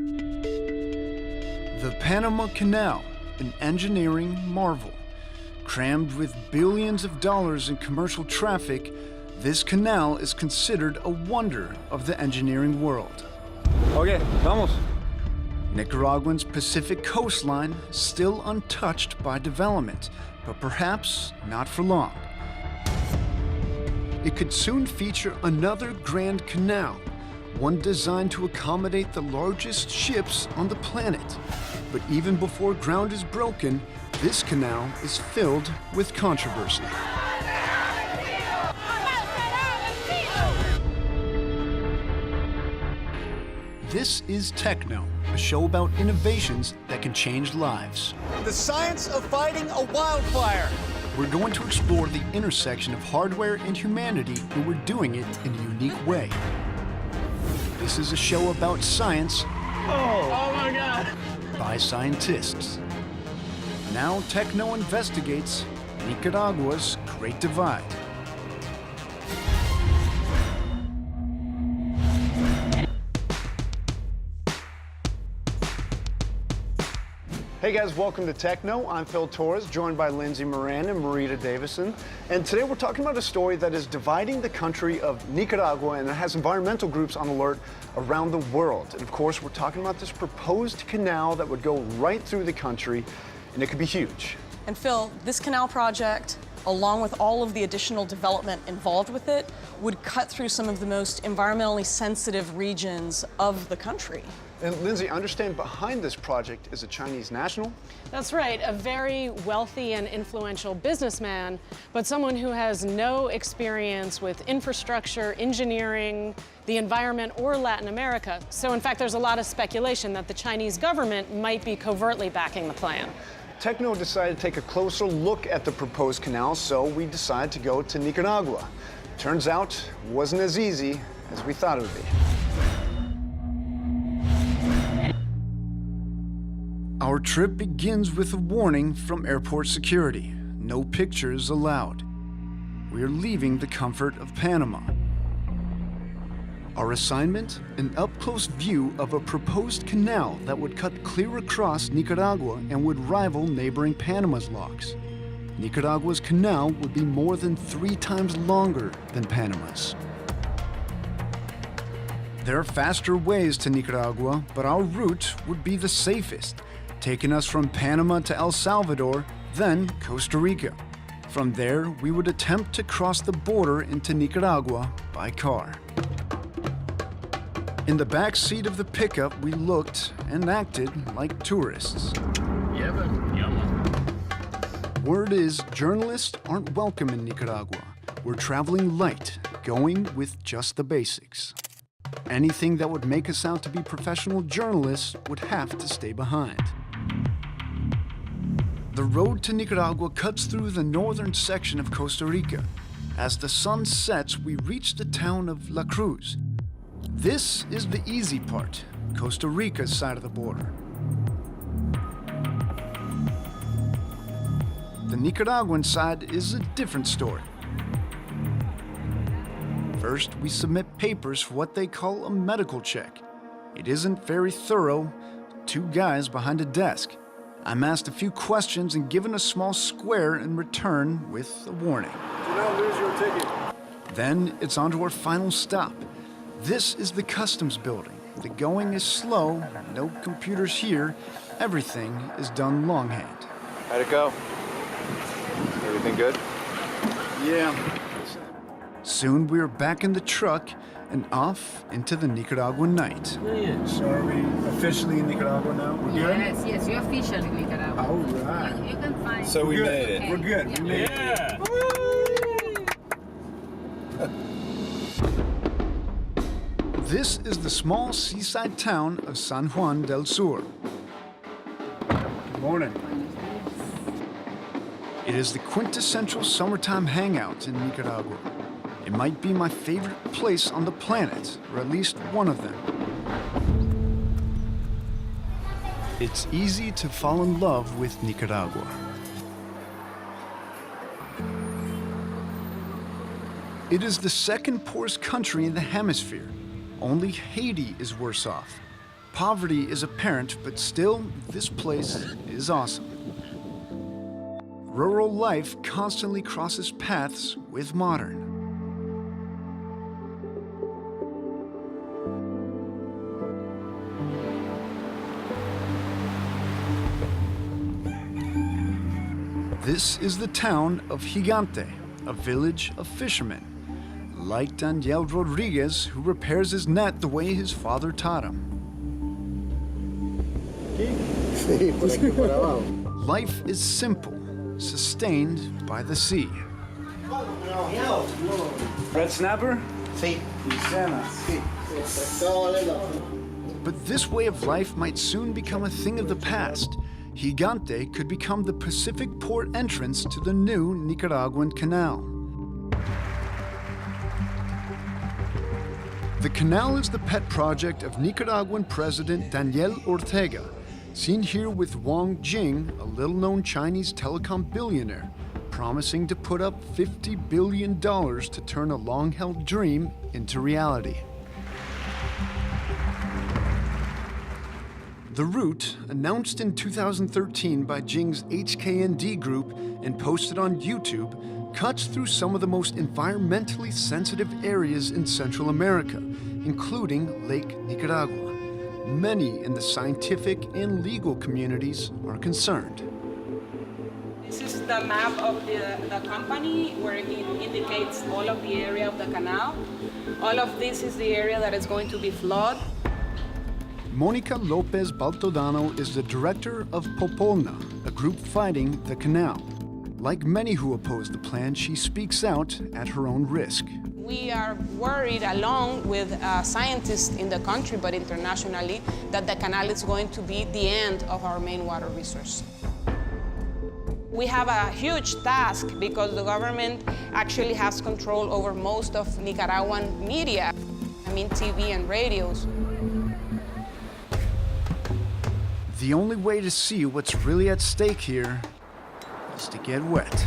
The Panama Canal, an engineering marvel. Crammed with billions of dollars in commercial traffic, this canal is considered a wonder of the engineering world. Okay, vamos. Nicaragua's Pacific coastline still untouched by development, but perhaps not for long. It could soon feature another grand canal, one designed to accommodate the largest ships on the planet. But even before ground is broken, this canal is filled with controversy. This is TechKnow, a show about innovations that can change lives. The science of fighting a wildfire. We're going to explore the intersection of hardware and humanity, and we're doing it in a unique way. This is a show about science Oh my God! by scientists. Now TechKnow investigates Nicaragua's Great Divide. Hey guys, welcome to TechKnow. I'm Phil Torres, joined by Lindsay Moran and Marita Davison. And today we're talking about a story that is dividing the country of Nicaragua, and it has environmental groups on alert around the world. And of course, we're talking about this proposed canal that would go right through the country, and it could be huge. And Phil, this canal project, along with all of the additional development involved with it, would cut through some of the most environmentally sensitive regions of the country. And Lindsay, I understand behind this project is a Chinese national? That's right, a very wealthy and influential businessman, but someone who has no experience with infrastructure, engineering, the environment, or Latin America. So in fact, there's a lot of speculation that the Chinese government might be covertly backing the plan. TechKnow decided to take a closer look at the proposed canal, so we decided to go to Nicaragua. Turns out, it wasn't as easy as we thought it would be. Our trip begins with a warning from airport security. No pictures allowed. We are leaving the comfort of Panama. Our assignment? An up-close view of a proposed canal that would cut clear across Nicaragua and would rival neighboring Panama's locks. Nicaragua's canal would be more than 3 times longer than Panama's. There are faster ways to Nicaragua, but our route would be the safest, taking us from Panama to El Salvador, then Costa Rica. From there, we would attempt to cross the border into Nicaragua by car. In the back seat of the pickup, we looked and acted like tourists. Word is, journalists aren't welcome in Nicaragua. We're traveling light, going with just the basics. Anything that would make us out to be professional journalists would have to stay behind. The road to Nicaragua cuts through the northern section of Costa Rica. As the sun sets, we reach the town of La Cruz. This is the easy part, Costa Rica's side of the border. The Nicaraguan side is a different story. First, we submit papers for what they call a medical check. It isn't very thorough. 2 guys behind a desk. I'm asked a few questions and given a small square in return with a warning. Do not lose your ticket. Then it's on to our final stop. This is the customs building. The going is slow, no computers here. Everything is done longhand. How'd it go? Everything good? Yeah. Soon we are back in the truck and off into the Nicaraguan night. So are we officially in Nicaragua now? We're good? Yes, you're official in Nicaragua. All right. You can find. So we made it. We're good. We made it. This is the small seaside town of San Juan del Sur. Good morning. It is the quintessential summertime hangout in Nicaragua. It might be my favorite place on the planet, or at least one of them. It's easy to fall in love with Nicaragua. It is the second poorest country in the hemisphere. Only Haiti is worse off. Poverty is apparent, but still, this place is awesome. Rural life constantly crosses paths with modern. This is the town of Gigante, a village of fishermen, like Daniel Rodriguez, who repairs his net the way his father taught him. Life is simple, sustained by the sea. Red snapper? Sí. But this way of life might soon become a thing of the past. Gigante could become the Pacific port entrance to the new Nicaraguan canal. The canal is the pet project of Nicaraguan President Daniel Ortega, seen here with Wang Jing, a little-known Chinese telecom billionaire, promising to put up $50 billion to turn a long-held dream into reality. The route, announced in 2013 by Jing's HKND group and posted on YouTube, cuts through some of the most environmentally sensitive areas in Central America, including Lake Nicaragua. Many in the scientific and legal communities are concerned. This is the map of the company where it indicates all of the area of the canal. All of this is the area that is going to be flooded. Monica Lopez Baltodano is the director of Popolna, a group fighting the canal. Like many who oppose the plan, she speaks out at her own risk. We are worried, along with scientists in the country but internationally, that the canal is going to be the end of our main water resource. We have a huge task because the government actually has control over most of Nicaraguan media, TV and radios. The only way to see what's really at stake here is to get wet.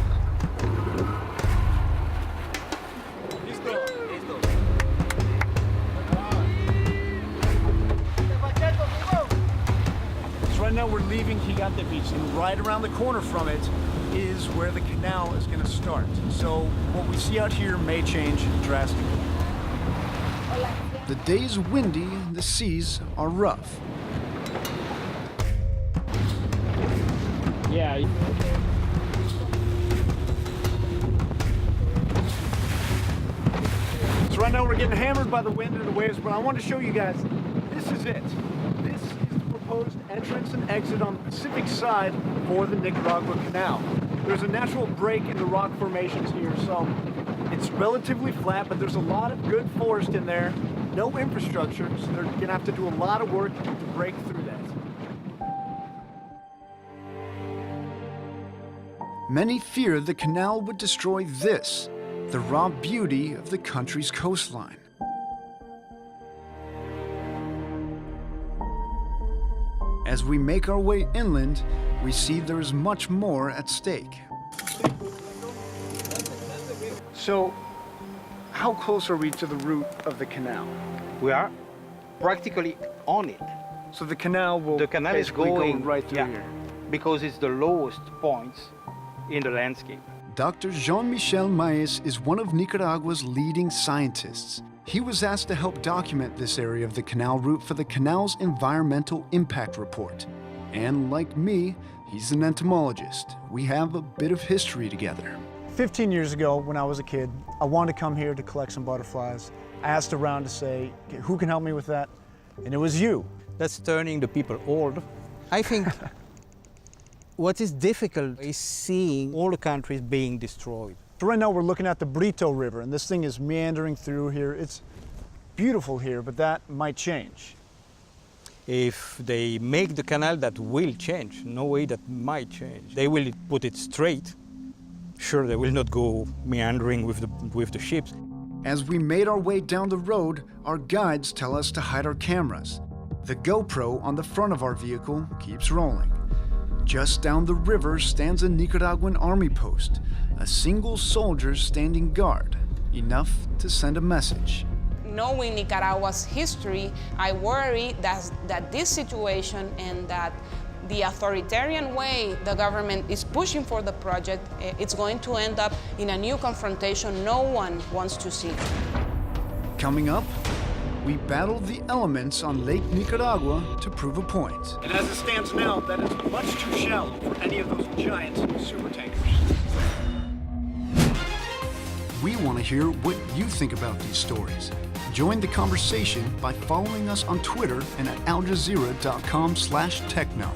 So right now we're leaving Gigante Beach, and right around the corner from it is where the canal is going to start. So what we see out here may change drastically. The day is windy and the seas are rough. Yeah. So right now we're getting hammered by the wind and the waves, but I want to show you guys, this is it. This is the proposed entrance and exit on the Pacific side for the Nicaragua Canal. There's a natural break in the rock formations here, so it's relatively flat, but there's a lot of good forest in there, no infrastructure, so they're gonna have to do a lot of work to break through that. Many fear the canal would destroy this, the raw beauty of the country's coastline. As we make our way inland, we see there is much more at stake. So, how close are we to the route of the canal? We are practically on it. So the canal will The canal is basically going go right through yeah, here. because it's the lowest points in the landscape. Dr. Jean-Michel Maes is one of Nicaragua's leading scientists. He was asked to help document this area of the canal route for the canal's environmental impact report. And like me, he's an entomologist. We have a bit of history together. 15 years ago, when I was a kid, I wanted to come here to collect some butterflies. I asked around to say, who can help me with that? And it was you. That's turning the people old. I think what is difficult is seeing all the countries being destroyed. So right now we're looking at the Brito River, and this thing is meandering through here. It's beautiful here, but that might change. If they make the canal, that will change. No way that might change. They will put it straight. Sure, they will not go meandering with the ships. As we made our way down the road, our guides tell us to hide our cameras. The GoPro on the front of our vehicle keeps rolling. Just down the river stands a Nicaraguan army post, a single soldier standing guard, enough to send a message. knowing Nicaragua's history, I worry that this situation and that the authoritarian way the government is pushing for the project, it's going to end up in a new confrontation no one wants to see. Coming up, we battled the elements on Lake Nicaragua to prove a point. And as it stands now, that is much too shallow for any of those giant super tankers. We want to hear what you think about these stories. Join the conversation by following us on Twitter and at aljazeera.com/techknow.